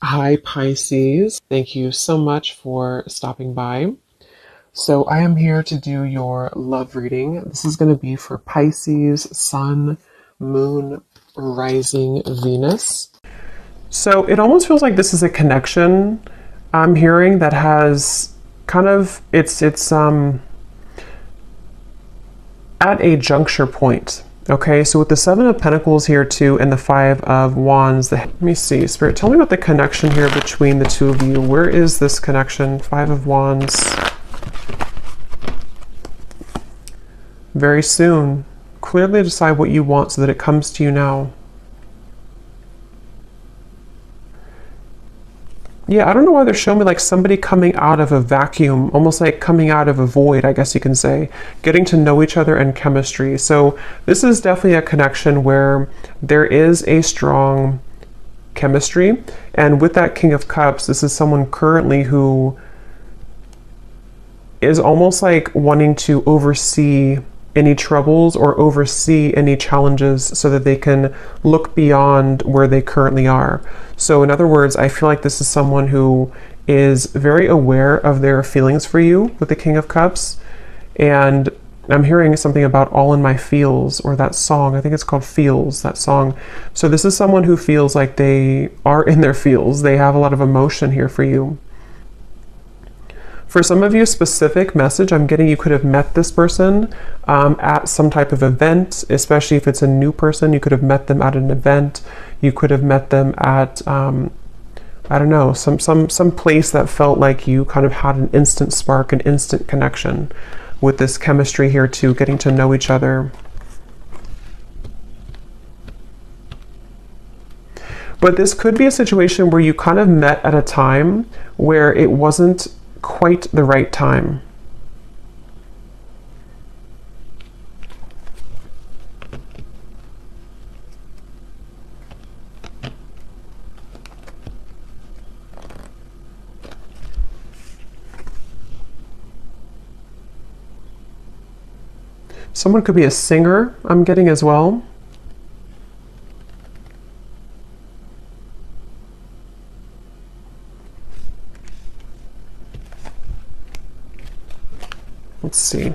Hi, Pisces. Thank you so much for stopping by. So, I am here to do your love reading. This is going to be for Pisces, Sun, Moon, Rising, Venus. So, it almost feels like this is a connection I'm hearing that has kind of it's at a juncture point. Okay, so with the Seven of Pentacles here too, and the Five of Wands, let me see, Spirit, tell me about the connection here between the two of you. Where is this connection? Five of Wands. Very soon. Clearly decide what you want so that it comes to you now. Yeah, I don't know why they're showing me like somebody coming out of a vacuum, almost like coming out of a void, I guess you can say, getting to know each other and chemistry. So this is definitely a connection where there is a strong chemistry. And with that King of Cups, this is someone currently who is almost like wanting to oversee any troubles or oversee any challenges so that they can look beyond where they currently are. So in other words, I feel like this is someone who is very aware of their feelings for you with the King of Cups. And I'm hearing something about All in My Feels, or that song. I think it's called Feels, that song. So this is someone who feels like they are in their feels. They have a lot of emotion here for you. For some of you, specific message I'm getting, you could have met this person at some type of event, especially if it's a new person. You could have met them at an event. You could have met them at, I don't know, some place that felt like you kind of had an instant spark, an instant connection with this chemistry here too, getting to know each other. But this could be a situation where you kind of met at a time where it wasn't quite the right time. Someone could be a singer, I'm getting as well. Let's see.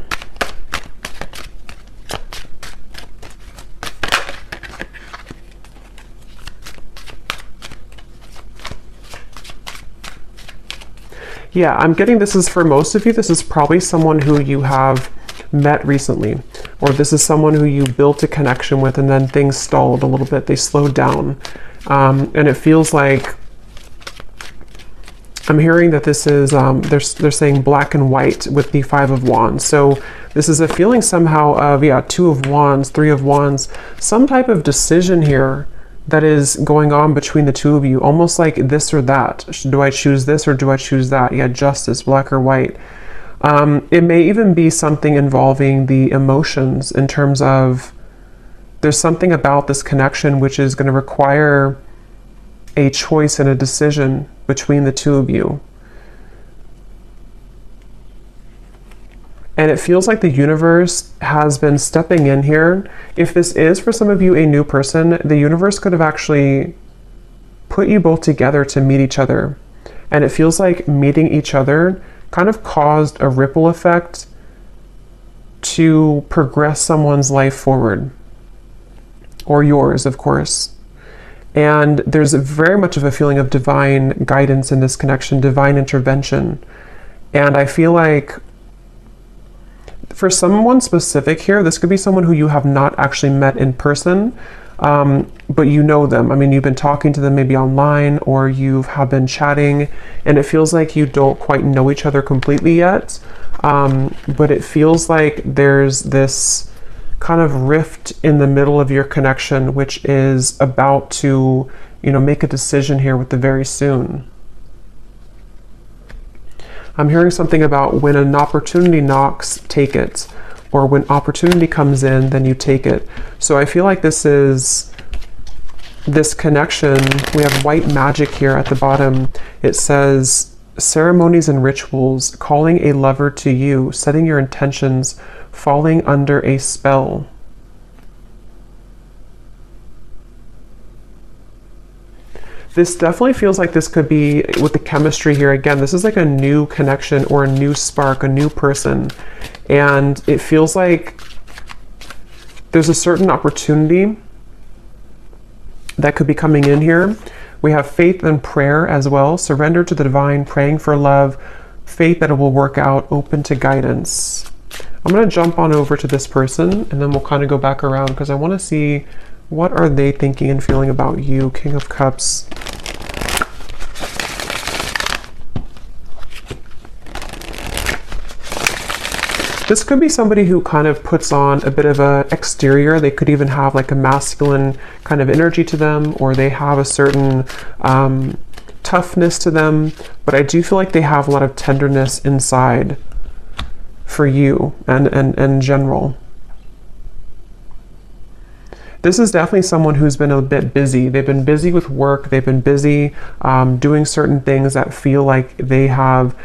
Yeah, I'm getting this is for most of you, this is probably someone who you have met recently, or this is someone who you built a connection with and then things stalled a little bit, they slowed down. And it feels like I'm hearing that this is, they're saying black and white with the Five of Wands. So this is a feeling somehow of, yeah, Two of Wands, Three of Wands, some type of decision here that is going on between the two of you, almost like this or that. Do I choose this or do I choose that? Yeah, justice, black or white. It may even be something involving the emotions in terms of there's something about this connection which is going to require a choice and a decision between the two of you. And it feels like the universe has been stepping in here. If this is for some of you a new person, the universe could have actually put you both together to meet each other. And it feels like meeting each other kind of caused a ripple effect to progress someone's life forward. Or yours, of course. And there's very much of a feeling of divine guidance in this connection, divine intervention. And I feel like for someone specific here, this could be someone who you have not actually met in person, but you know them. I mean, you've been talking to them maybe online, or you have been chatting, and it feels like you don't quite know each other completely yet. But it feels like there's this kind of rift in the middle of your connection, which is about to, make a decision here with the very soon. I'm hearing something about when an opportunity knocks, take it. Or when opportunity comes in, then you take it. So I feel like this is this connection. We have white magic here at the bottom. It says, ceremonies and rituals, calling a lover to you, setting your intentions, falling under a spell. This definitely feels like this could be, with the chemistry here, again, this is like a new connection or a new spark, a new person. And it feels like there's a certain opportunity that could be coming in here. We have faith and prayer as well. Surrender to the divine, praying for love, faith that it will work out, open to guidance. I'm going to jump on over to this person and then we'll kind of go back around because I want to see what are they thinking and feeling about you. King of Cups. This could be somebody who kind of puts on a bit of an exterior. They could even have like a masculine kind of energy to them, or they have a certain toughness to them. But I do feel like they have a lot of tenderness inside for you and in general. This is definitely someone who's been a bit busy. They've been busy with work. They've been busy doing certain things that feel like they have,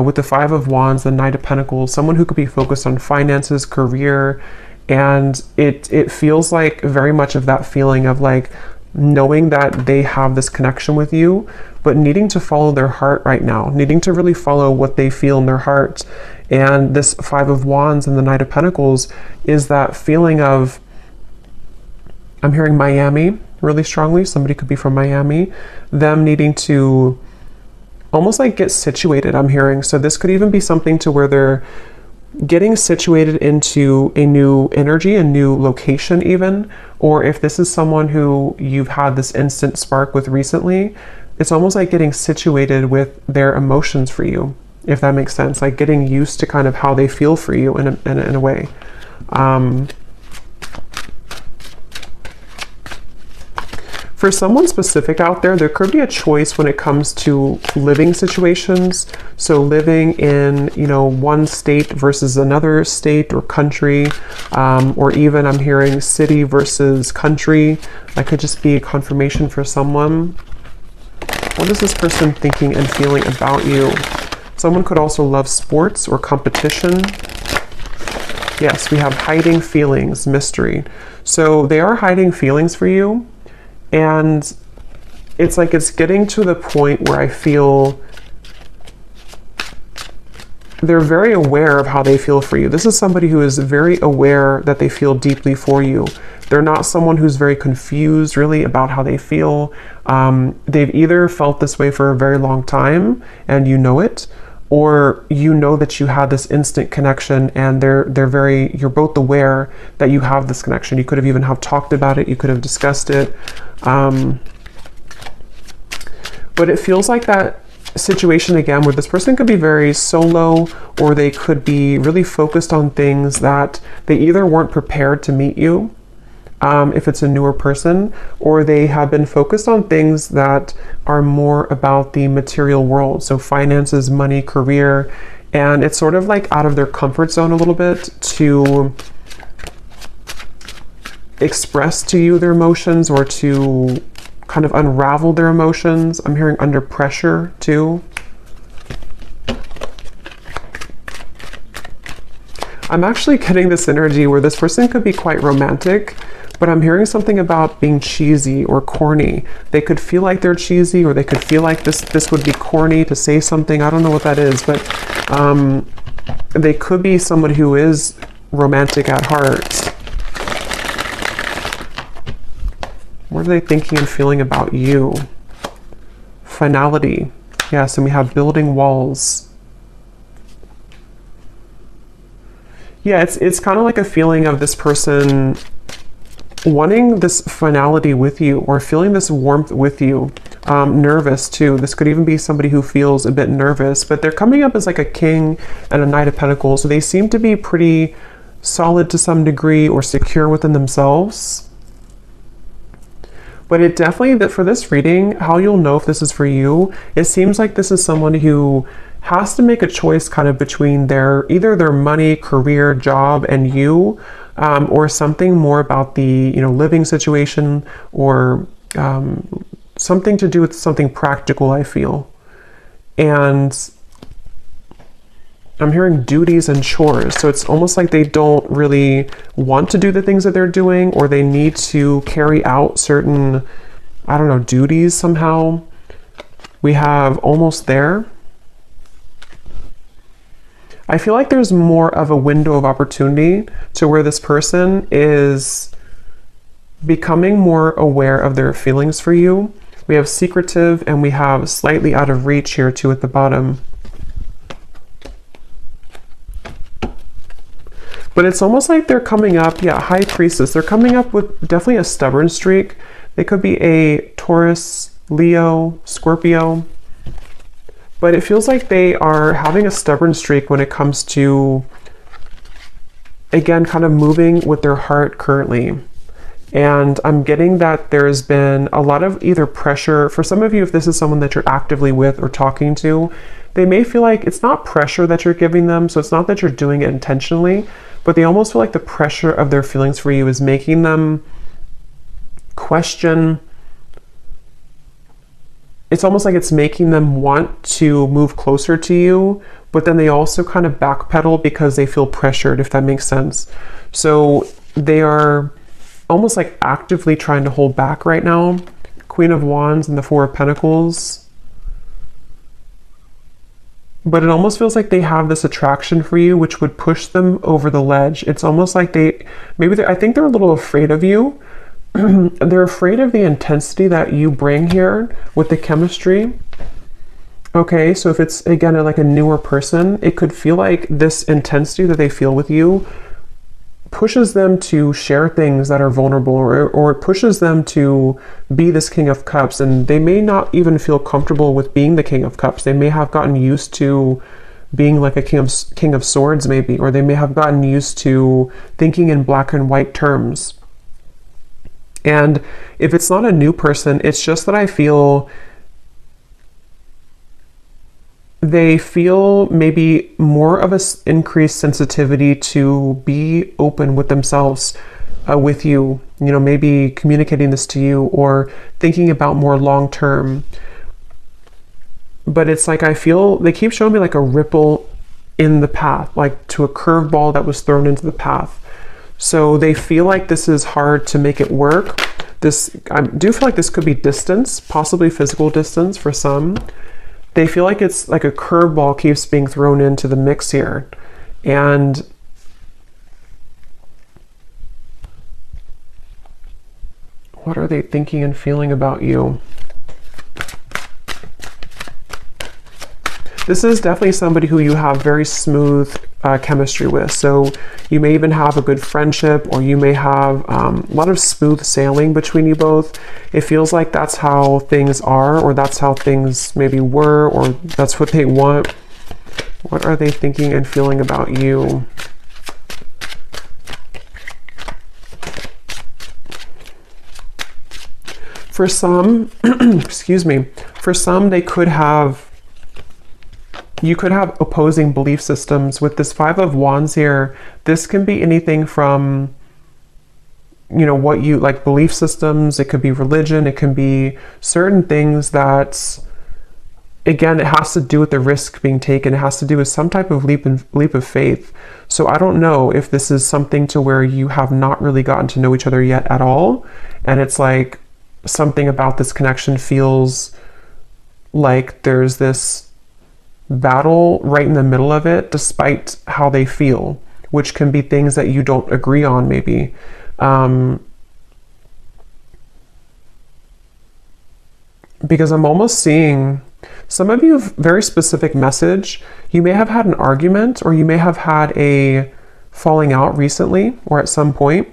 with the Five of Wands, the Knight of Pentacles, someone who could be focused on finances, career, and it feels like very much of that feeling of like knowing that they have this connection with you, but needing to follow their heart right now, needing to really follow what they feel in their heart. And this Five of Wands and the Knight of Pentacles is that feeling of, I'm hearing Miami really strongly. Somebody could be from Miami. Them needing to almost like get situated, I'm hearing. So this could even be something to where they're getting situated into a new energy, a new location even. Or if this is someone who you've had this instant spark with recently, it's almost like getting situated with their emotions for you, if that makes sense. Like getting used to kind of how they feel for you in a way. For someone specific out there, there could be a choice when it comes to living situations. So living in, you know, one state versus another state or country, or even I'm hearing city versus country. That could just be a confirmation for someone. What is this person thinking and feeling about you? Someone could also love sports or competition. Yes, we have hiding feelings, mystery. So they are hiding feelings for you. And it's like it's getting to the point where I feel they're very aware of how they feel for you. This is somebody who is very aware that they feel deeply for you. They're not someone who's very confused really about how they feel. They've either felt this way for a very long time and you know it, or you know that you had this instant connection and you're both aware that you have this connection. You could have even have talked about it. You could have discussed it. But it feels like that situation again where this person could be very solo, or they could be really focused on things that they either weren't prepared to meet you, if it's a newer person, or they have been focused on things that are more about the material world. So finances, money, career, and it's sort of like out of their comfort zone a little bit to express to you their emotions or to kind of unravel their emotions. I'm hearing under pressure too. I'm actually getting this energy where this person could be quite romantic, but I'm hearing something about being cheesy or corny. They could feel like they're cheesy, or they could feel like this would be corny to say something. I don't know what that is, but they could be somebody who is romantic at heart. What are they thinking and feeling about you? Finality. Yes, and we have building walls. Yeah, it's kind of like a feeling of this person wanting this finality with you, or feeling this warmth with you. Nervous too. This could even be somebody who feels a bit nervous, but they're coming up as like a king and a Knight of Pentacles. So they seem to be pretty solid to some degree, or secure within themselves. But it definitely, that for this reading, how you'll know if this is for you, it seems like this is someone who has to make a choice kind of between either their money, career, job, and you, or something more about the, living situation, or something to do with something practical, I feel. And I'm hearing duties and chores. So it's almost like they don't really want to do the things that they're doing, or they need to carry out certain I don't know, duties somehow. We have almost there. I feel like there's more of a window of opportunity to where this person is becoming more aware of their feelings for you. We have secretive and we have slightly out of reach here too at the bottom. But it's almost like they're coming up, yeah, High Priestess. They're coming up with definitely a stubborn streak. They could be a Taurus, Leo, Scorpio. But it feels like they are having a stubborn streak when it comes to, again, kind of moving with their heart currently. And I'm getting that there's been a lot of either pressure. For some of you, if this is someone that you're actively with or talking to, they may feel like it's not pressure that you're giving them. So it's not that you're doing it intentionally, but they almost feel like the pressure of their feelings for you is making them question. It's almost like it's making them want to move closer to you, but then they also kind of backpedal because they feel pressured, if that makes sense. So they are almost like actively trying to hold back right now. Queen of Wands and the Four of Pentacles. But it almost feels like they have this attraction for you, which would push them over the ledge. It's almost like I think they're a little afraid of you. They're afraid of the intensity that you bring here with the chemistry. Okay, so if it's, again, like a newer person, it could feel like this intensity that they feel with you pushes them to share things that are vulnerable, or it pushes them to be this King of Cups, and they may not even feel comfortable with being the King of Cups. They may have gotten used to being like a King of Swords maybe, or they may have gotten used to thinking in black and white terms. And if it's not a new person, it's just that I feel they feel maybe more of an increased sensitivity to be open with themselves, with you, you know, maybe communicating this to you or thinking about more long term. But it's like, I feel they keep showing me like a ripple in the path, like to a curveball that was thrown into the path. So they feel like this is hard to make it work. I do feel like this could be distance, possibly physical distance for some. They feel like it's like a curveball keeps being thrown into the mix here. And what are they thinking and feeling about you? This is definitely somebody who you have very smooth chemistry with. So you may even have a good friendship, or you may have a lot of smooth sailing between you both. It feels like that's how things are, or that's how things maybe were, or that's what they want. What are they thinking and feeling about you? For some, excuse me, for some they could have, you could have opposing belief systems. With this Five of Wands here, this can be anything from, you know, what you like, belief systems. It could be religion. It can be certain things that, again, it has to do with the risk being taken. It has to do with some type of leap of faith. So I don't know if this is something to where you have not really gotten to know each other yet at all. And it's like something about this connection feels like there's this battle right in the middle of it, despite how they feel, which can be things that you don't agree on maybe. Because I'm almost seeing some of you have very specific message. You may have had an argument, or you may have had a falling out recently or at some point.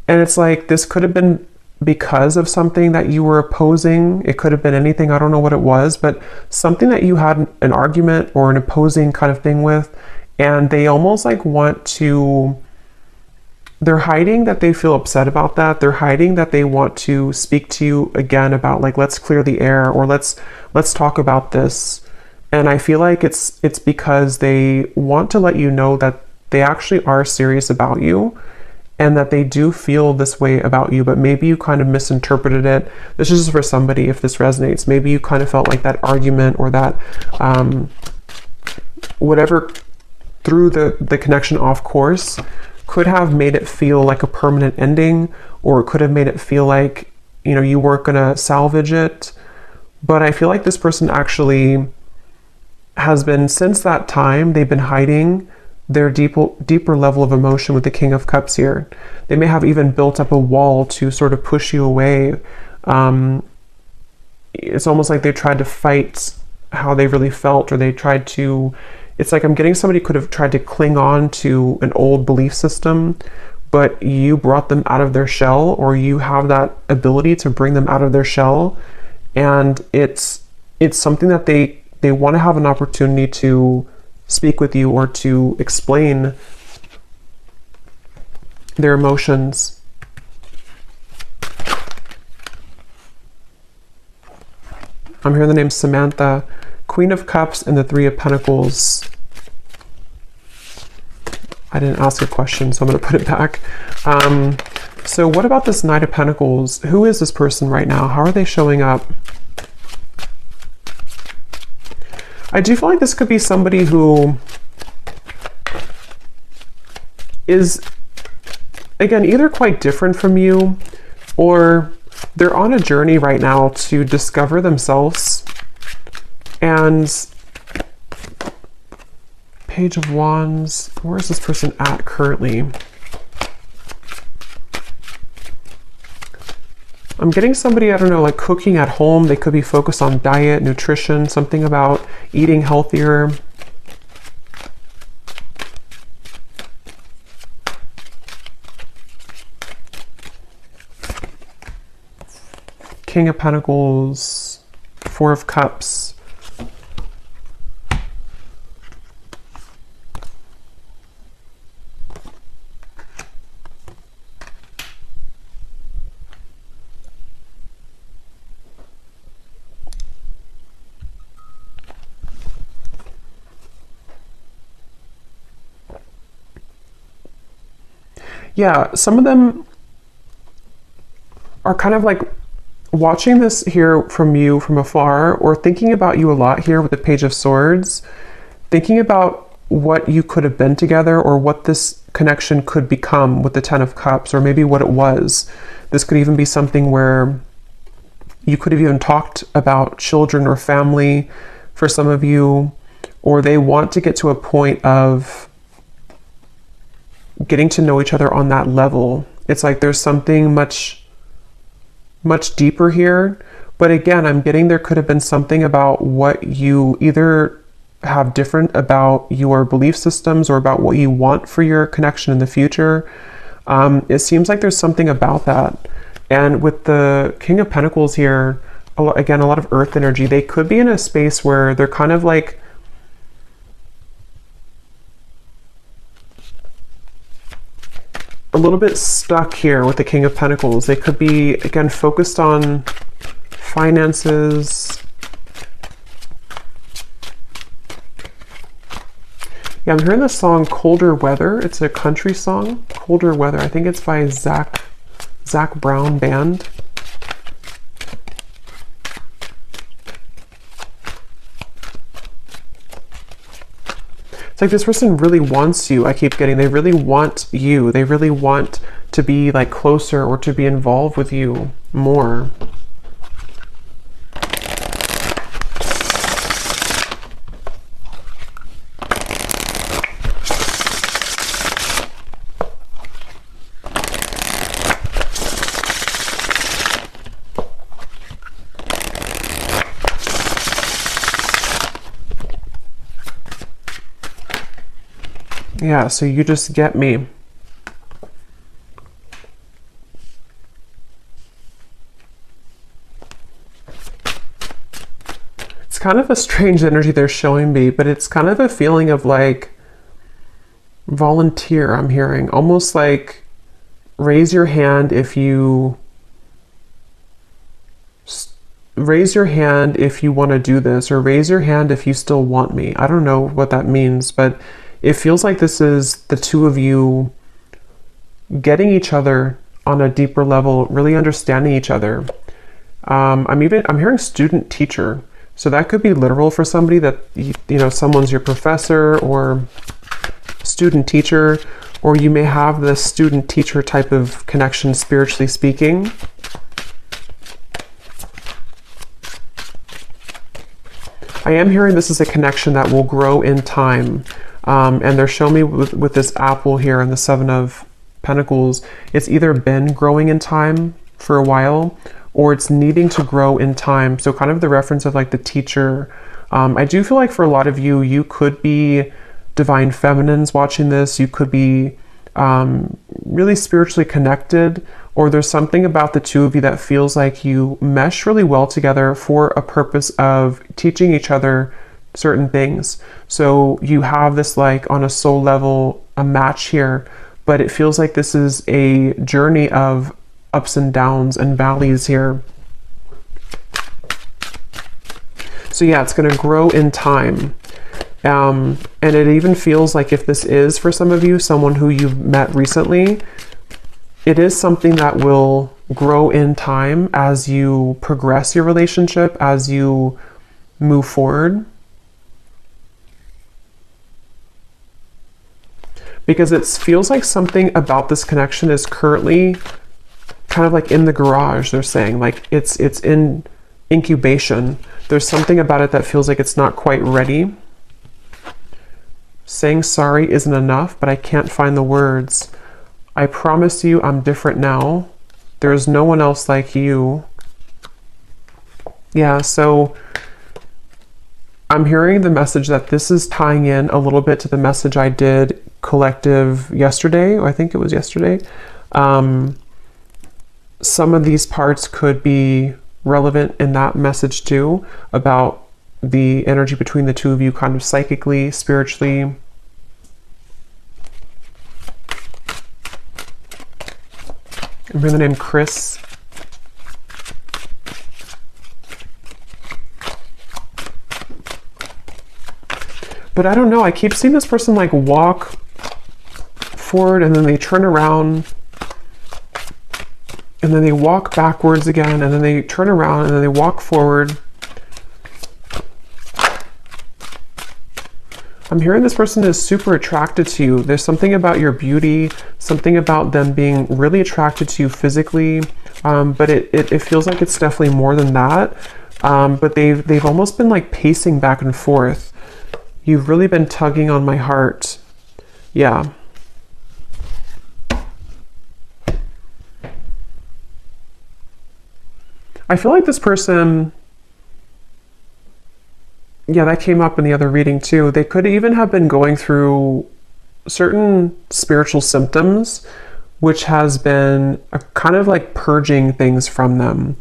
And it's like, this could have been because of something that you were opposing. It could have been anything. I don't know what it was, but something that you had an argument or an opposing kind of thing with, and they almost like want to, they're hiding that they feel upset about that. They're hiding that they want to speak to you again about like, let's clear the air, or let's talk about this. And I feel like it's because they want to let you know that they actually are serious about you, and that they do feel this way about you, but maybe you kind of misinterpreted it. This is just for somebody, if this resonates. Maybe you kind of felt like that argument or that whatever threw the connection off course could have made it feel like a permanent ending, or it could have made it feel like you know, you weren't going to salvage it. But I feel like this person actually has been, since that time, they've been hiding their deeper level of emotion with the King of Cups here. They may have even built up a wall to sort of push you away. It's almost like they tried to fight how they really felt, or they tried to, it's like I'm getting somebody could have tried to cling on to an old belief system, but you brought them out of their shell, or you have that ability to bring them out of their shell. And it's something that they want to have an opportunity to speak with you or to explain their emotions. I'm hearing the name Samantha, Queen of Cups, and the Three of Pentacles. I didn't ask a question, so I'm going to put it back. So what about this Knight of Pentacles? Who is this person right now? How are they showing up? I do feel like this could be somebody who is, again, either quite different from you, or they're on a journey right now to discover themselves. And Page of Wands, where is this person at currently? I'm getting somebody, I don't know, like cooking at home. They could be focused on diet, nutrition, something about eating healthier. King of Pentacles, Four of Cups. Yeah, some of them are kind of like watching this here from you from afar, or thinking about you a lot here with the Page of Swords, thinking about what you could have been together, or what this connection could become with the Ten of Cups, or maybe what it was. This could even be something where you could have even talked about children or family for some of you, or they want to get to a point of getting to know each other on that level. It's like there's something much deeper here. But again, I'm getting there could have been something about what you either have different about your belief systems, or about what you want for your connection in the future. It seems like there's something about that. And with the King of Pentacles here, again, a lot of earth energy. They could be in a space where they're kind of like a little bit stuck here with the King of Pentacles. They could be, again, focused on finances. Yeah, I'm hearing the song Colder Weather. It's a country song, Colder Weather. I think it's by Zach Brown Band. It's like this person really wants you. I keep getting, they really want you. They really want to be like closer, or to be involved with you more. Yeah, so you just get me. It's kind of a strange energy they're showing me, but it's kind of a feeling of like volunteer. I'm hearing almost like raise your hand if you want to do this, or raise your hand if you still want me. I don't know what that means, but it feels like this is the two of you getting each other on a deeper level, really understanding each other. I'm hearing student teacher. So that could be literal for somebody, that, you know, someone's your professor or student teacher, or you may have this student teacher type of connection, spiritually speaking. I am hearing this is a connection that will grow in time. And they're showing me with this apple here and the Seven of Pentacles, it's either been growing in time for a while or it's needing to grow in time. So kind of the reference of like the teacher. I do feel like for a lot of you, you could be divine feminines watching this. You could be really spiritually connected, or there's something about the two of you that feels like you mesh really well together for a purpose of teaching each other certain things. So you have this like on a soul level, a match here, but it feels like this is a journey of ups and downs and valleys here. So yeah, it's going to grow in time. And it even feels like if this is for some of you, someone who you've met recently, it is something that will grow in time as you progress your relationship, as you move forward. Because it feels like something about this connection is currently kind of like in the garage, they're saying. Like it's in incubation. There's something about it that feels like it's not quite ready. Saying sorry isn't enough, but I can't find the words. I promise you I'm different now. There's no one else like you. Yeah, so I'm hearing the message that this is tying in a little bit to the message I did collective yesterday, or I think it was yesterday. Some of these parts could be relevant in that message too, about the energy between the two of you kind of psychically, spiritually. I'm hearing the name Chris. But I don't know, I keep seeing this person like walk forward and then they turn around and then they walk backwards again and then they turn around and then they walk forward. I'm hearing this person is super attracted to you. There's something about your beauty, something about them being really attracted to you physically, but it feels like it's definitely more than that. But they've almost been like pacing back and forth. You've really been tugging on my heart. Yeah. I feel like this person, yeah, that came up in the other reading too. They could even have been going through certain spiritual symptoms, which has been a kind of like purging things from them.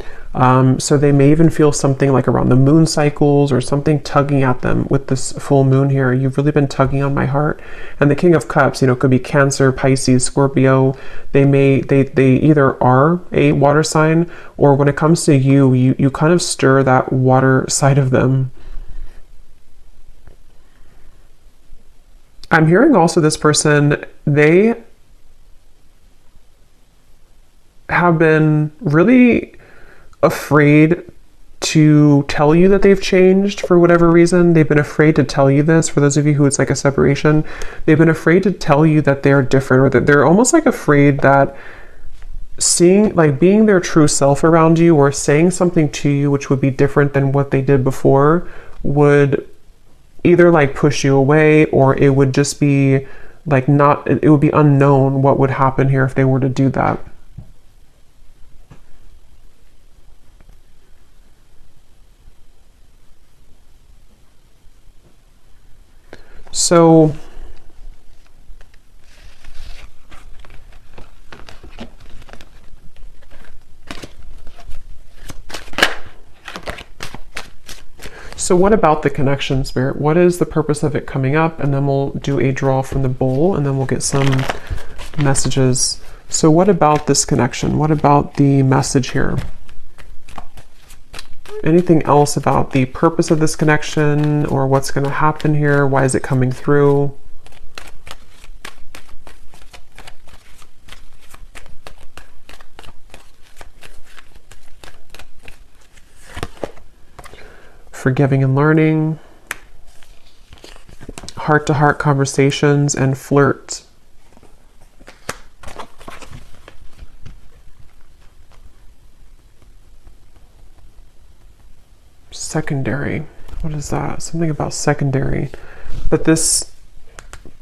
So they may even feel something like around the moon cycles or something tugging at them with this full moon here. You've really been tugging on my heart. And the King of Cups, you know, could be Cancer, Pisces, Scorpio. They either are a water sign, or when it comes to you kind of stir that water side of them. I'm hearing also this person, they have been really afraid to tell you that they've changed for whatever reason. They've been afraid to tell you this. For those of you who it's like a separation, they've been afraid to tell you that they're different, or that they're almost like afraid that being their true self around you or saying something to you which would be different than what they did before would either like push you away, or it would just be like it would be unknown what would happen here if they were to do that. So what about the connection, Spirit? What is the purpose of it coming up? And then we'll do a draw from the bowl and then we'll get some messages. So what about this connection? What about the message here? Anything else about the purpose of this connection or what's going to happen here? Why is it coming through? Forgiving and learning, heart-to-heart conversations, and flirt. Secondary. What is that? Something about secondary. But this,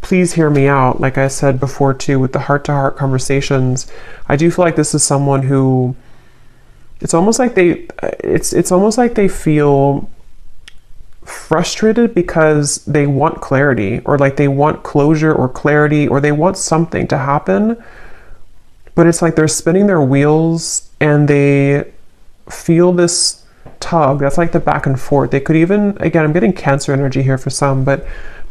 please hear me out. Like I said before too, with the heart-to-heart conversations, I do feel like this is someone who, it's almost like it's almost like they feel frustrated because they want clarity, or like they want closure or clarity, or they want something to happen, but it's like they're spinning their wheels and they feel this tug that's like the back and forth. They could even, again, I'm getting Cancer energy here for some, but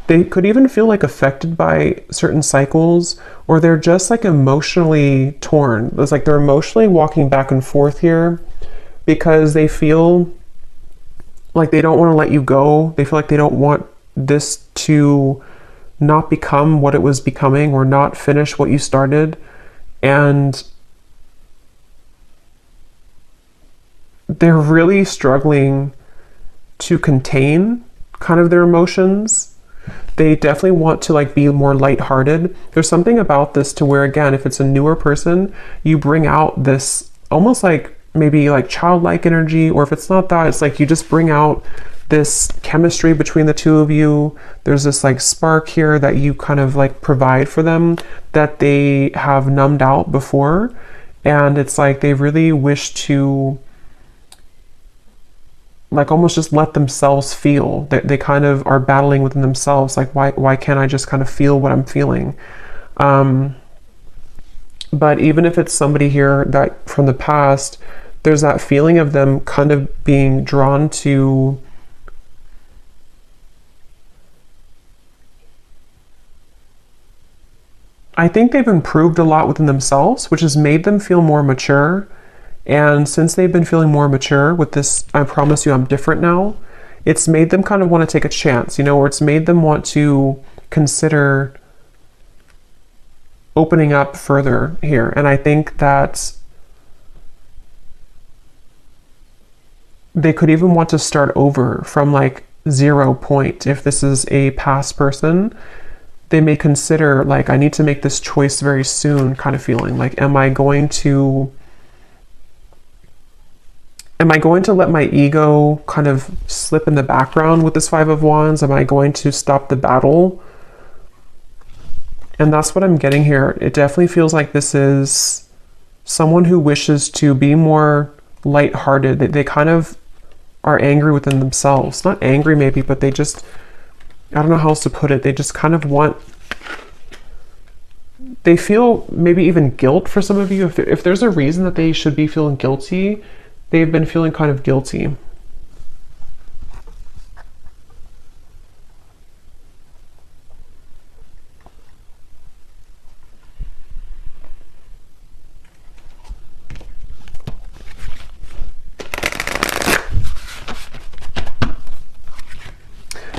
they could even feel like affected by certain cycles, or they're just like emotionally torn. It's like they're emotionally walking back and forth here because they feel like they don't want to let you go. They feel like they don't want this to not become what it was becoming, or not finish what you started. And they're really struggling to contain kind of their emotions. They definitely want to like be more lighthearted. There's something about this to where, again, if it's a newer person, you bring out this almost like maybe like childlike energy, or if it's not that, it's like you just bring out this chemistry between the two of you. There's this like spark here that you kind of like provide for them that they have numbed out before. And it's like they really wish to like almost just let themselves feel. They kind of are battling within themselves, like why can't I just kind of feel what I'm feeling? But even if it's somebody here that from the past, there's that feeling of them kind of being drawn to I think they've improved a lot within themselves, which has made them feel more mature. And since they've been feeling more mature with this, I promise you I'm different now, it's made them kind of want to take a chance, you know, or it's made them want to consider opening up further here. And I think that they could even want to start over from like 0 point. If this is a past person, they may consider like, I need to make this choice very soon kind of feeling. Like, am I going to let my ego kind of slip in the background with this Five of Wands? Am I going to stop the battle? And that's what I'm getting here. It definitely feels like this is someone who wishes to be more lighthearted. They kind of are angry within themselves. Not angry maybe, but they just, I don't know how else to put it. They just kind of want, they feel maybe even guilt for some of you. If there's a reason that they should be feeling guilty, they've been feeling kind of guilty.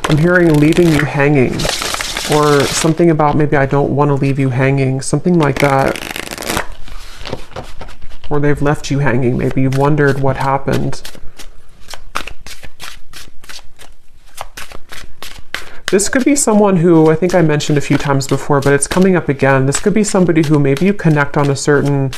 I'm hearing leaving you hanging, or something about maybe I don't want to leave you hanging, something like that. Or they've left you hanging. Maybe you've wondered what happened. This could be someone who, I think I mentioned a few times before, but it's coming up again. This could be somebody who maybe you connect on a certain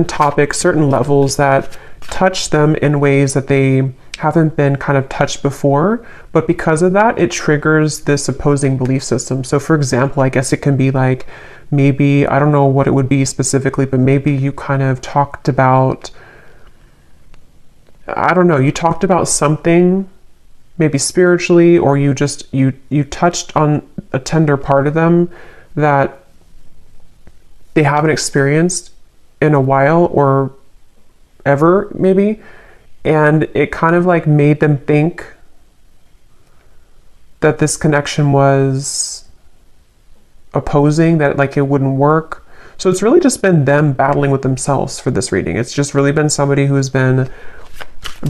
topics, certain levels that touch them in ways that they haven't been kind of touched before, but because of that, it triggers this opposing belief system. So for example, I guess it can be like, maybe, I don't know what it would be specifically, but maybe you kind of talked about, I don't know, you talked about something maybe spiritually, or you just, you touched on a tender part of them that they haven't experienced in a while or ever maybe. And it kind of like made them think that this connection was opposing, that like it wouldn't work. So it's really just been them battling with themselves for this reading. It's just really been somebody who's been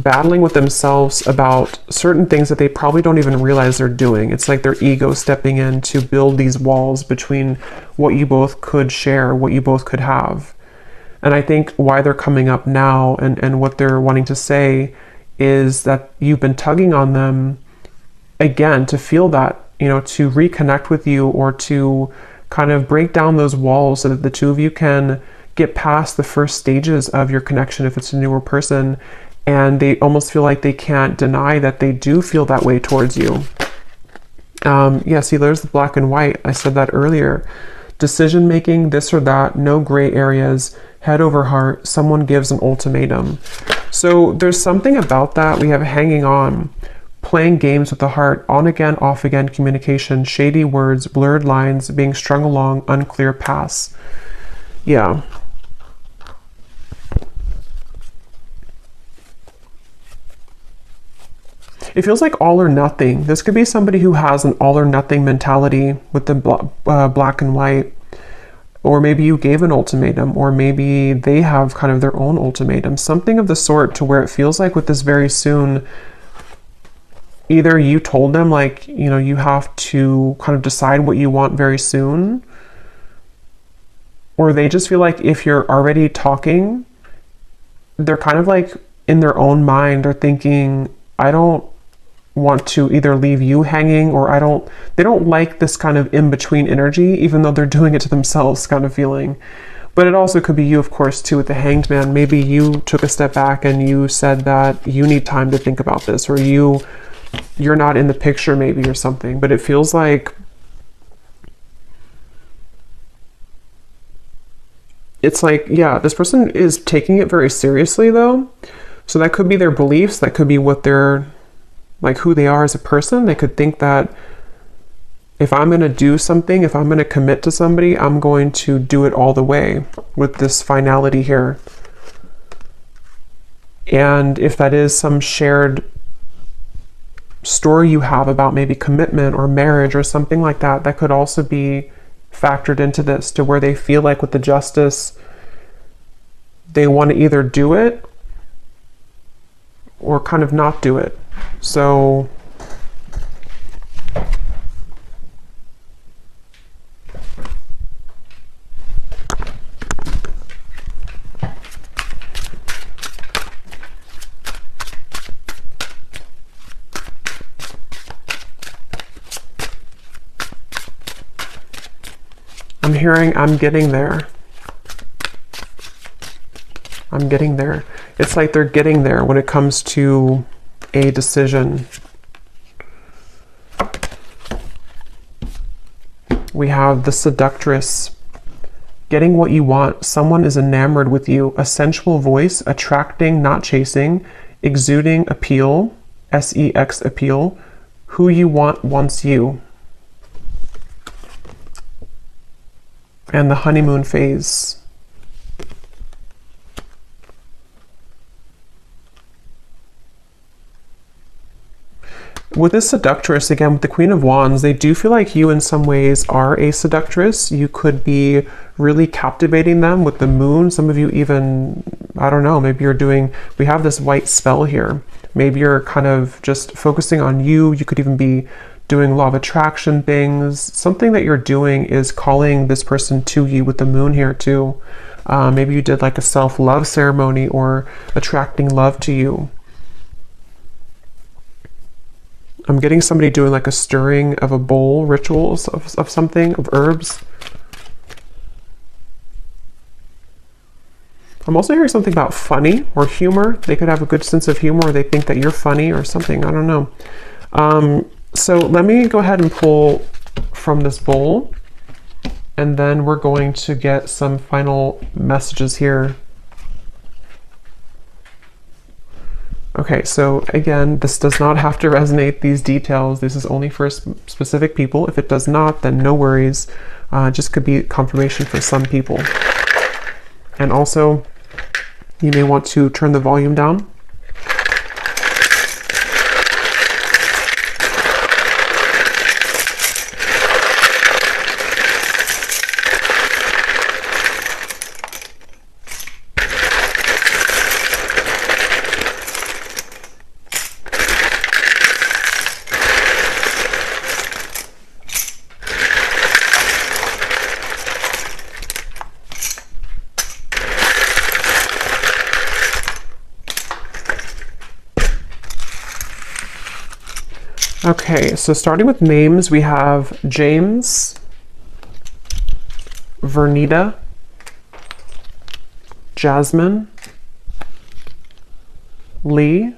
battling with themselves about certain things that they probably don't even realize they're doing. It's like their ego stepping in to build these walls between what you both could share, what you both could have. And I think why they're coming up now and what they're wanting to say is that you've been tugging on them again to feel that, you know, to reconnect with you, or to kind of break down those walls so that the two of you can get past the first stages of your connection if it's a newer person, and they almost feel like they can't deny that they do feel that way towards you. Yeah, see, there's the black and white. I said that earlier. Decision making, this or that, no gray areas, head over heart, someone gives an ultimatum. So there's something about that. We have hanging on, playing games with the heart, on again, off again communication, shady words, blurred lines, being strung along, unclear paths. Yeah. It feels like all or nothing. This could be somebody who has an all or nothing mentality with the black and white. Or maybe you gave an ultimatum, or maybe they have kind of their own ultimatum. Something of the sort, to where it feels like with this very soon, either you told them like, you know, you have to kind of decide what you want very soon, or they just feel like if you're already talking, they're kind of like in their own mind are thinking, I don't want to either leave you hanging, or they don't like this kind of in-between energy, even though they're doing it to themselves kind of feeling. But it also could be you, of course, too, with the Hanged Man. Maybe you took a step back and you said that you need time to think about this, or you're not in the picture maybe, or something. But it feels like it's like, yeah, this person is taking it very seriously though. So that could be their beliefs, that could be what they're like, who they are as a person. They could think that if I'm going to do something, if I'm going to commit to somebody, I'm going to do it all the way with this finality here. And if that is some shared story you have about maybe commitment or marriage or something like that, that could also be factored into this, to where they feel like with the Justice, they want to either do it or kind of not do it. So I'm hearing, I'm getting there. I'm getting there. It's like they're getting there when it comes to a decision. We have the Seductress, getting what you want. Someone is enamored with you. A sensual voice, attracting, not chasing, exuding appeal, sex appeal. Who you want wants you. And the honeymoon phase. With this Seductress, again, with the Queen of Wands, they do feel like you in some ways are a seductress. You could be really captivating them with the moon. Some of you even, I don't know, maybe you're doing, we have this white spell here. Maybe you're kind of just focusing on you. You could even be doing law of attraction things. Something that you're doing is calling this person to you with the moon here too. Maybe you did like a self-love ceremony, or attracting love to you. I'm getting somebody doing like a stirring of a bowl, rituals of something, of herbs. I'm also hearing something about funny or humor. They could have a good sense of humor, or they think that you're funny or something. I don't know. So let me go ahead and pull from this bowl, and then we're going to get some final messages here. Okay, so again, this does not have to resonate, these details. This is only for specific people. If it does not, then no worries. Just could be confirmation for some people. And also, you may want to turn the volume down. Okay, so starting with names, we have James, Vernita, Jasmine, Lee,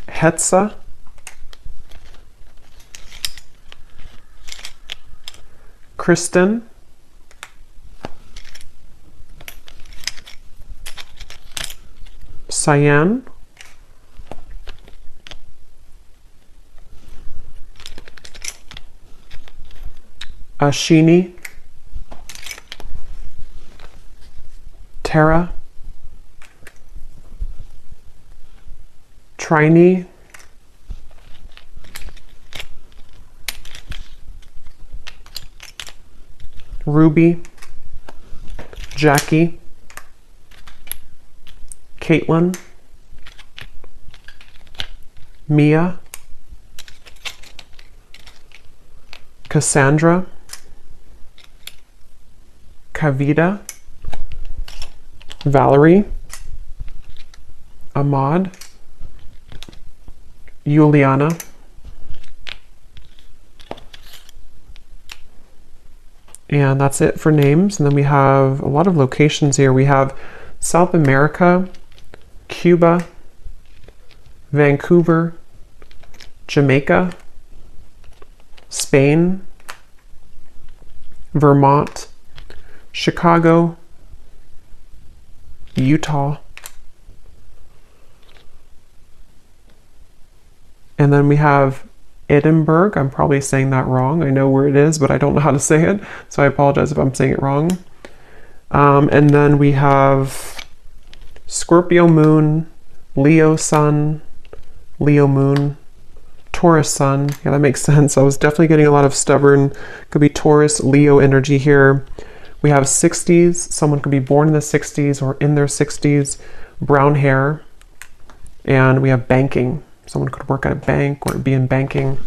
Hetza, Kristen, Cyan, Ashini, Tara, Trini, Ruby, Jackie, Caitlin, Mia, Cassandra, Kavita, Valerie, Ahmad, Juliana, and that's it for names. And then we have a lot of locations here. We have South America, Cuba, Vancouver, Jamaica, Spain, Vermont, Chicago, Utah, and then we have Edinburgh. I'm probably saying that wrong. I know where it is, but I don't know how to say it, so I apologize if I'm saying it wrong. And then we have Scorpio moon, Leo sun, Leo moon, Taurus sun. Yeah, that makes sense. I was definitely getting a lot of stubborn, could be Taurus, Leo energy here. We have 60s. Someone could be born in the 60s or in their 60s, brown hair. And we have banking. Someone could work at a bank or be in banking.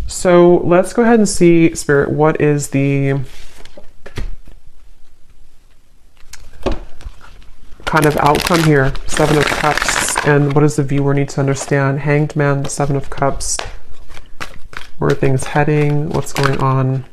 So let's go ahead and see, Spirit, what is the kind of outcome here? Seven of Cups. And what does the viewer need to understand? Hanged Man, Seven of Cups. Where are things heading? What's going on?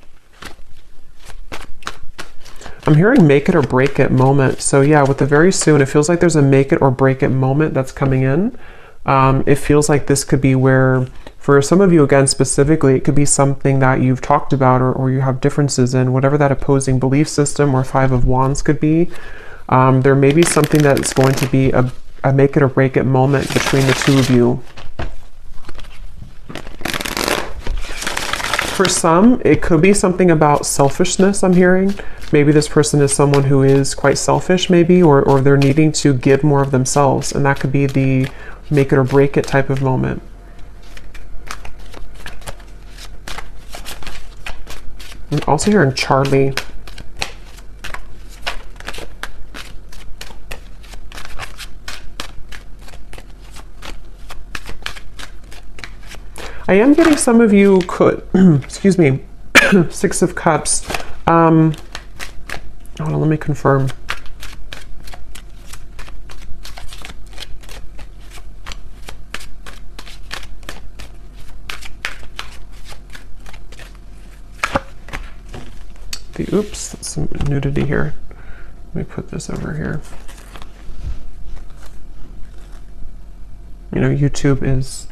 I'm hearing make it or break it moment. So yeah, with the very soon, it feels like there's a make it or break it moment that's coming in. It feels like this could be where, for some of you, again, specifically, it could be something that you've talked about or you have differences in, whatever that opposing belief system or Five of Wands could be. There may be something that's going to be a make it or break it moment between the two of you. For some, it could be something about selfishness, I'm hearing. Maybe this person is someone who is quite selfish, maybe, or they're needing to give more of themselves, and that could be the make it or break it type of moment. I'm also hearing Charlie. I am getting some of you could, excuse me, Six of Cups. Hold on, let me confirm. Oops, some nudity here. Let me put this over here. You know, YouTube is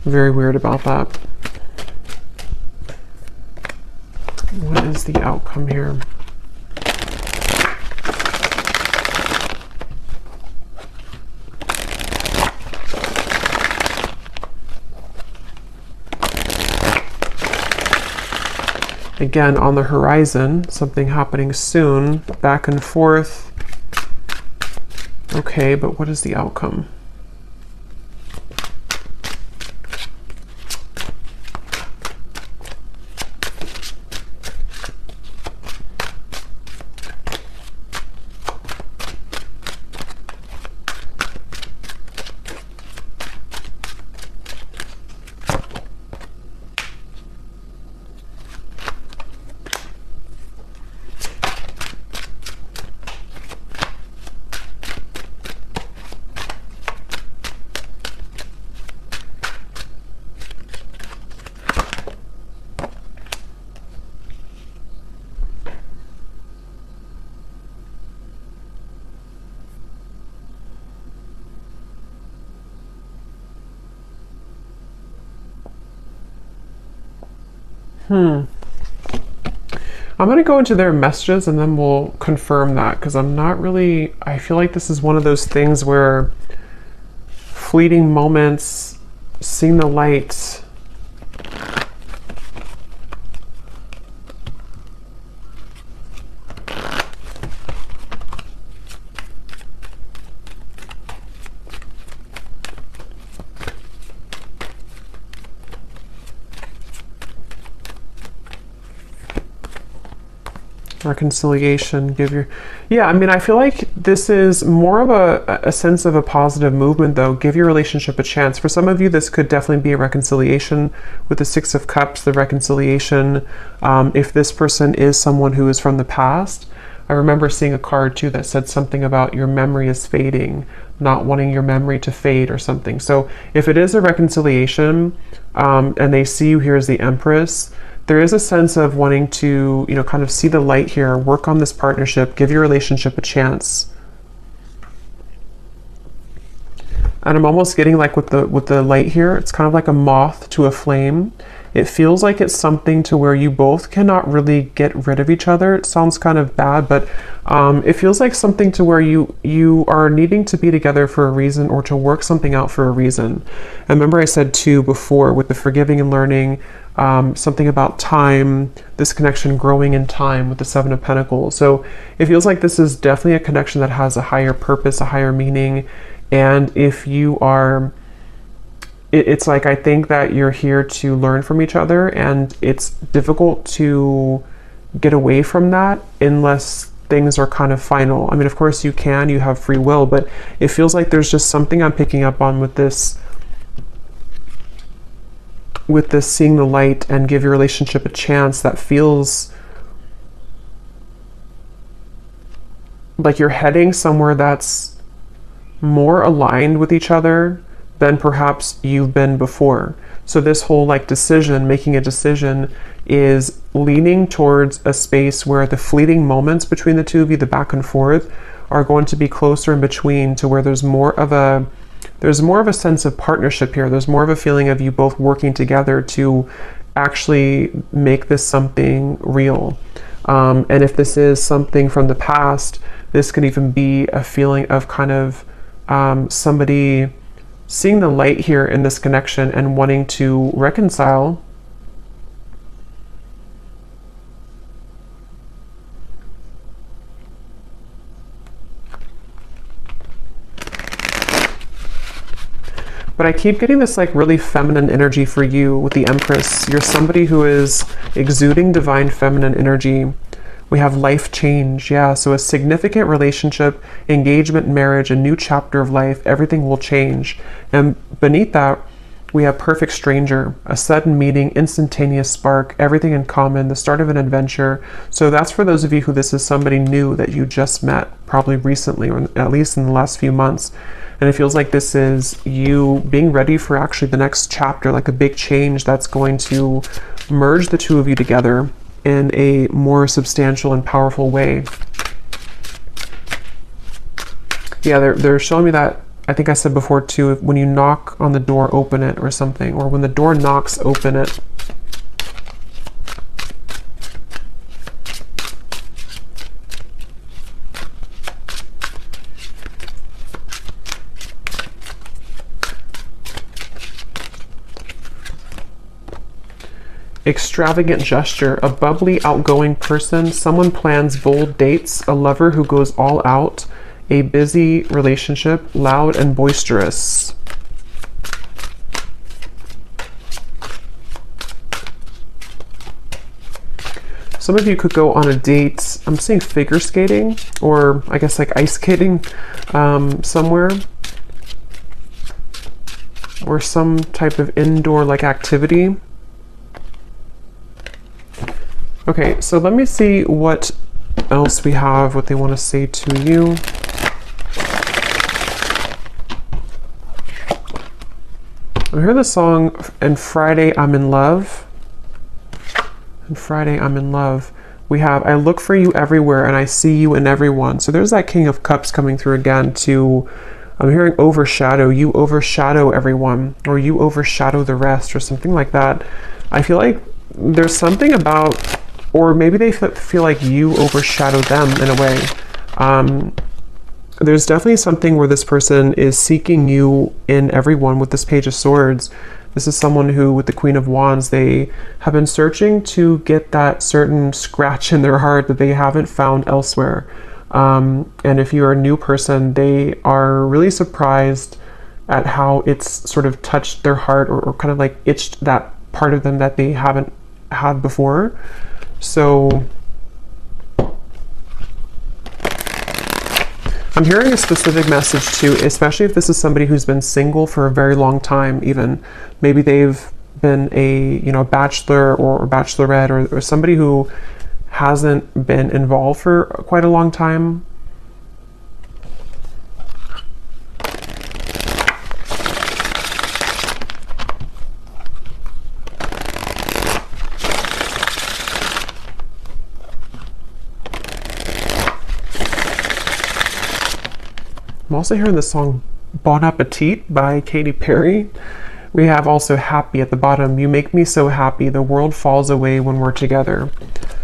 very weird about that. What is the outcome here? Again, on the horizon, something happening soon, back and forth. Okay, but what is the outcome? I'm going to go into their messages and then we'll confirm that, because I'm not really, I feel like this is one of those things where fleeting moments, seeing the light. Reconciliation, yeah, I mean, I feel like this is more of a sense of a positive movement, though. Give your relationship a chance. For some of you, this could definitely be a reconciliation with the Six of Cups, the reconciliation. If this person is someone who is from the past, I remember seeing a card too that said something about your memory is fading, not wanting your memory to fade or something. So if it is a reconciliation, and they see you here as the Empress, there is a sense of wanting to, kind of see the light here, work on this partnership, give your relationship a chance. And I'm almost getting like with the light here, it's kind of like a moth to a flame. It feels like it's something to where you both cannot really get rid of each other. It sounds kind of bad, but it feels like something to where you are needing to be together for a reason, or to work something out for a reason. And remember I said too before with the forgiving and learning, something about time, this connection growing in time with the Seven of Pentacles. So it feels like this is definitely a connection that has a higher purpose, a higher meaning. And if you are, it's like, I think that you're here to learn from each other, and it's difficult to get away from that unless things are kind of final. I mean, of course you have free will, but it feels like there's just something I'm picking up on with this seeing the light and give your relationship a chance, that feels like you're heading somewhere that's more aligned with each other than perhaps you've been before. So this whole like decision, making a decision, is leaning towards a space where the fleeting moments between the two of you, the back and forth, are going to be closer in between, to where there's more of a sense of partnership here. There's more of a feeling of you both working together to actually make this something real. And if this is something from the past, this could even be a feeling of kind of somebody seeing the light here in this connection and wanting to reconcile. But I keep getting this like really feminine energy for you with the Empress. You're somebody who is exuding divine feminine energy. We have life change, yeah, so a significant relationship, engagement, marriage, a new chapter of life, everything will change. And beneath that, we have perfect stranger, a sudden meeting, instantaneous spark, everything in common, the start of an adventure. So that's for those of you who this is somebody new that you just met, probably recently, or at least in the last few months. And it feels like this is you being ready for actually the next chapter, like a big change that's going to merge the two of you together in a more substantial and powerful way. Yeah, they're showing me that, I think I said before too, when you knock on the door, open it or something, or when the door knocks, open it. Extravagant gesture, a bubbly, outgoing person, someone plans bold dates, a lover who goes all out, a busy relationship, loud and boisterous. Some of you could go on a date, I'm seeing figure skating, or I guess like ice skating somewhere, or some type of indoor like activity. Okay, so let me see what else we have, what they want to say to you. I hear the song, And Friday I'm in Love. And Friday I'm in Love. We have, I look for you everywhere and I see you in everyone. So there's that King of Cups coming through again to, I'm hearing overshadow. You overshadow everyone, or you overshadow the rest, or something like that. I feel like there's something about, or maybe they feel like you overshadow them in a way. There's definitely something where this person is seeking you in everyone with this Page of Swords. This is someone who, with the Queen of Wands, they have been searching to get that certain scratch in their heart that they haven't found elsewhere. And if you're a new person, they are really surprised at how it's sort of touched their heart, or kind of like itched that part of them that they haven't had before. So I'm hearing a specific message too, especially if this is somebody who's been single for a very long time. Even maybe they've been a bachelor or bachelorette, or somebody who hasn't been involved for quite a long time. I'm also hearing the song Bon Appetit by Katy Perry. We have also Happy at the bottom. You make me so happy, the world falls away when we're together.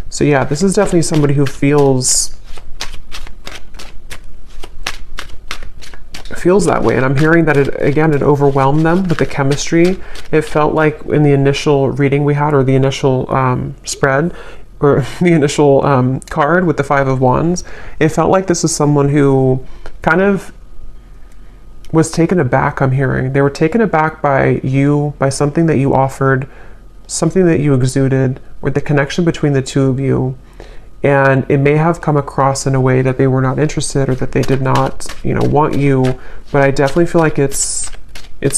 So yeah, this is definitely somebody who feels that way. And I'm hearing that it overwhelmed them with the chemistry. It felt like in the initial reading we had, or the initial spread, or the initial card with the Five of Wands, it felt like this is someone who kind of was taken aback. I'm hearing they were taken aback by you, by something that you offered, something that you exuded, or the connection between the two of you. And it may have come across in a way that they were not interested, or that they did not, want you. But I definitely feel like it's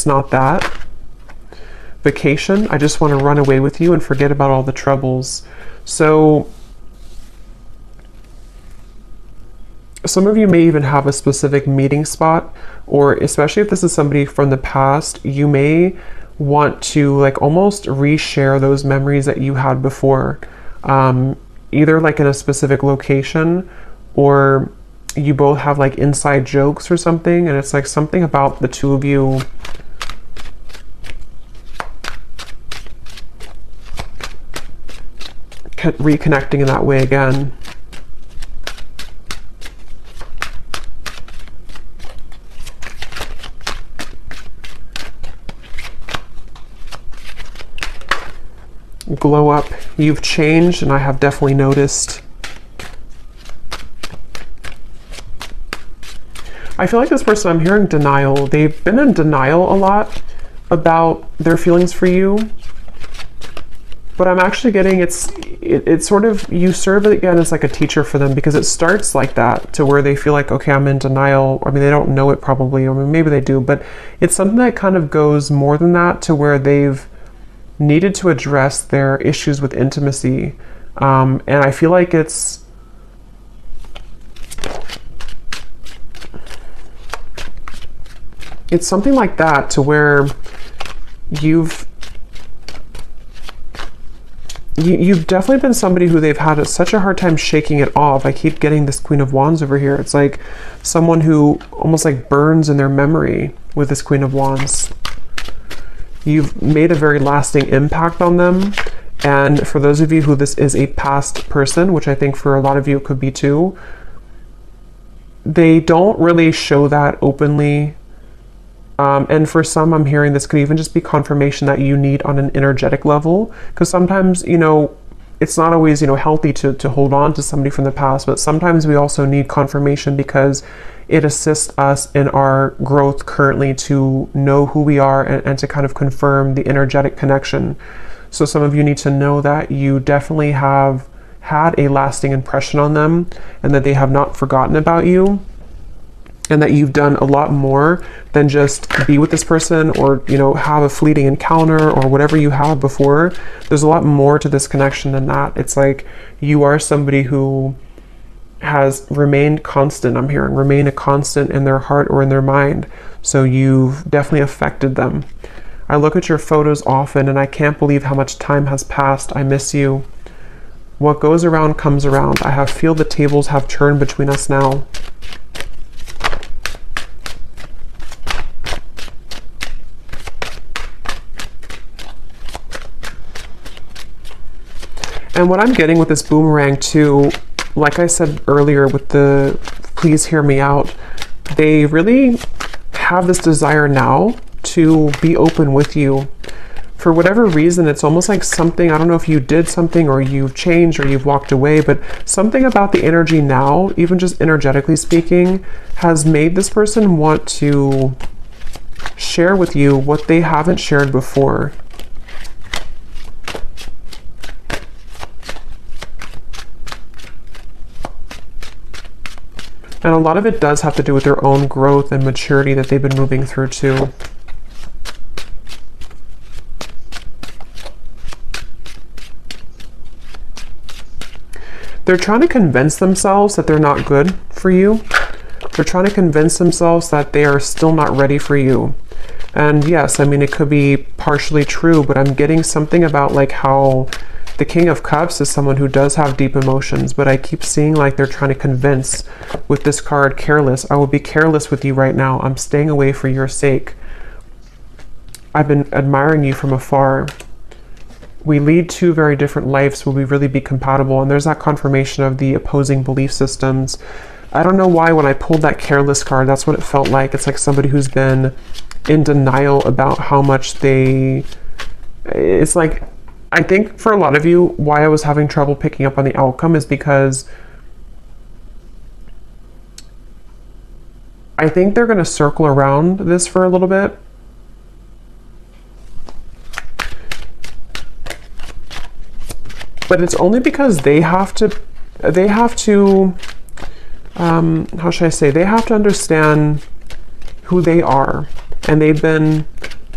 not that. Vacation, I just want to run away with you and forget about all the troubles. So some of you may even have a specific meeting spot, or especially if this is somebody from the past, you may want to like almost reshare those memories that you had before, either like in a specific location, or you both have like inside jokes or something, and it's like something about the two of you reconnecting in that way again. Glow up. You've changed, and I have definitely noticed. I feel like this person, I'm hearing denial. They've been in denial a lot about their feelings for you. But I'm actually getting it's sort of, you serve it again as like a teacher for them, because it starts like that, to where they feel like, okay, I'm in denial. I mean, they don't know it probably, or maybe they do, but it's something that kind of goes more than that, to where they've needed to address their issues with intimacy. And I feel like it's something like that, to where you've definitely been somebody who they've had such a hard time shaking it off. I keep getting this Queen of Wands over here. It's like someone who almost like burns in their memory with this Queen of Wands. You've made a very lasting impact on them. And for those of you who this is a past person, which I think for a lot of you it could be too, they don't really show that openly. And for some, I'm hearing this could even just be confirmation that you need on an energetic level. Because sometimes, it's not always, healthy to hold on to somebody from the past, but sometimes we also need confirmation, because it assists us in our growth currently to know who we are, and to kind of confirm the energetic connection. So some of you need to know that you definitely have had a lasting impression on them, and that they have not forgotten about you, and that you've done a lot more than just be with this person, or have a fleeting encounter, or whatever you had before. There's a lot more to this connection than that. It's like you are somebody who has remained constant. I'm hearing remain a constant in their heart or in their mind. So you've definitely affected them. I look at your photos often, and I can't believe how much time has passed. I miss you. What goes around comes around. I feel the tables have turned between us now. And what I'm getting with this boomerang too, like I said earlier with the please hear me out, they really have this desire now to be open with you. For whatever reason, it's almost like something, I don't know if you did something or you've changed or you've walked away, but something about the energy now, even just energetically speaking, has made this person want to share with you what they haven't shared before. And a lot of it does have to do with their own growth and maturity that they've been moving through too. They're trying to convince themselves that they're not good for you. They're trying to convince themselves that they are still not ready for you. And yes, I mean, it could be partially true, but I'm getting something about like how the King of Cups is someone who does have deep emotions, but I keep seeing like they're trying to convince with this card, careless. I will be careless with you right now. I'm staying away for your sake. I've been admiring you from afar. We lead two very different lives. Will we really be compatible? And there's that confirmation of the opposing belief systems. I don't know why when I pulled that careless card, that's what it felt like. It's like somebody who's been in denial about how much it's like, I think for a lot of you, why I was having trouble picking up on the outcome is because I think they're going to circle around this for a little bit. But it's only because they have to, how should I say, they have to understand who they are. And they've been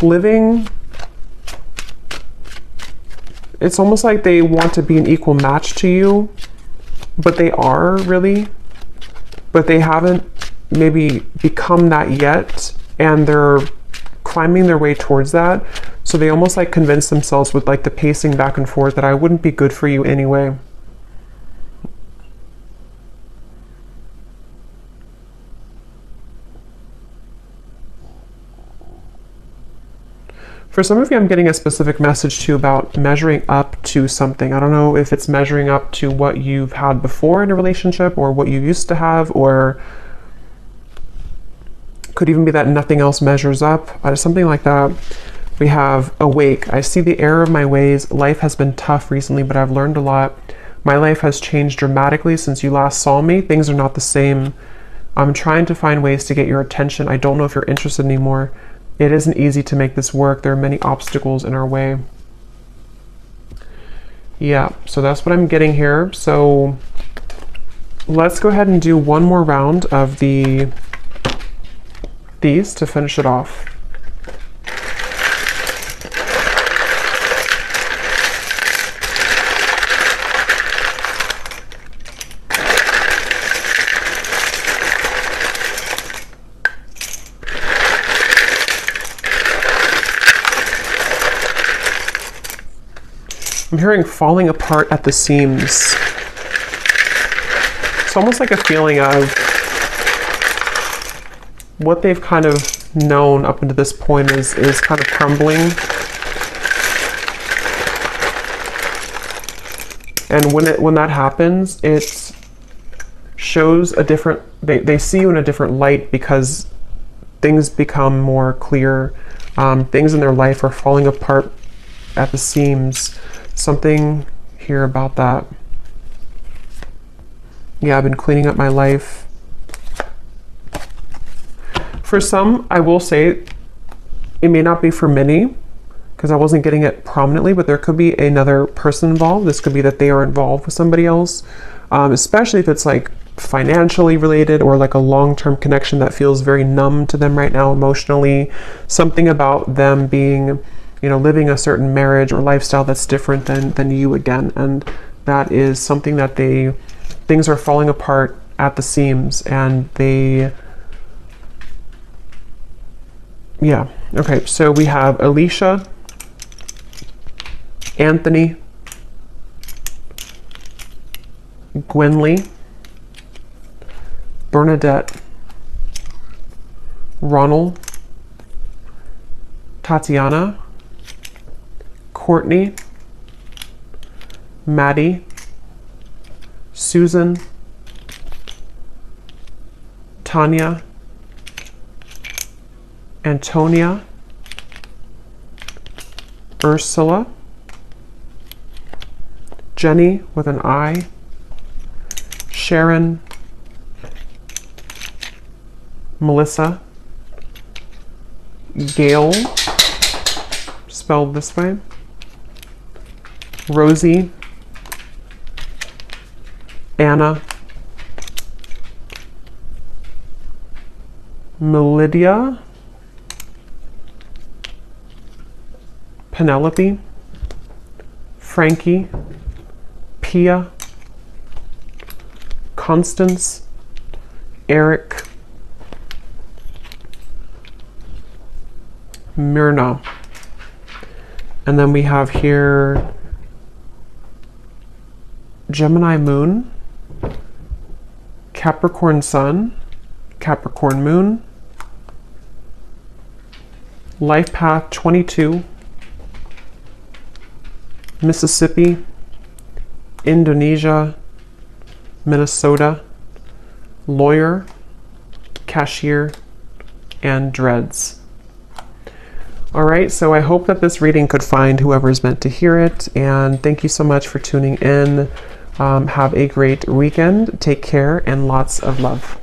living, it's almost like they want to be an equal match to you, but they are really, but they haven't maybe become that yet. And they're climbing their way towards that. So they almost like convince themselves with like the pacing back and forth that I wouldn't be good for you anyway. For some of you, I'm getting a specific message too about measuring up to something. I don't know if it's measuring up to what you've had before in a relationship or what you used to have, or could even be that nothing else measures up, something like that. We have awake. I see the error of my ways. Life has been tough recently, but I've learned a lot. My life has changed dramatically since you last saw me. Things are not the same. I'm trying to find ways to get your attention. I don't know if you're interested anymore. It isn't easy to make this work. There are many obstacles in our way. Yeah, so that's what I'm getting here. So let's go ahead and do one more round of these to finish it off. I'm hearing falling apart at the seams. It's almost like a feeling of what they've kind of known up until this point is kind of crumbling. And when that happens, it shows a different, they see you in a different light because things become more clear. Things in their life are falling apart at the seams. Something here about that. Yeah, I've been cleaning up my life. For some, I will say, it may not be for many, because I wasn't getting it prominently, but there could be another person involved. This could be that they are involved with somebody else, especially if it's like financially related or like a long-term connection that feels very numb to them right now emotionally. Something about them being, living a certain marriage or lifestyle that's different than you again. And that is something that things are falling apart at the seams, and yeah. Okay, so we have Alicia, Anthony, Gwenly, Bernadette, Ronald, Tatiana, Courtney, Maddie, Susan, Tanya, Antonia, Ursula, Jenny with an I, Sharon, Melissa, Gail, spelled this way, Rosie, Anna, Melidia, Penelope, Frankie, Pia, Constance, Eric, Myrna. And then we have here Gemini Moon, Capricorn Sun, Capricorn Moon, Life Path 22, Mississippi, Indonesia, Minnesota, Lawyer, Cashier, and Dreads. All right, so I hope that this reading could find whoever's meant to hear it, and thank you so much for tuning in. Have a great weekend. Take care and lots of love.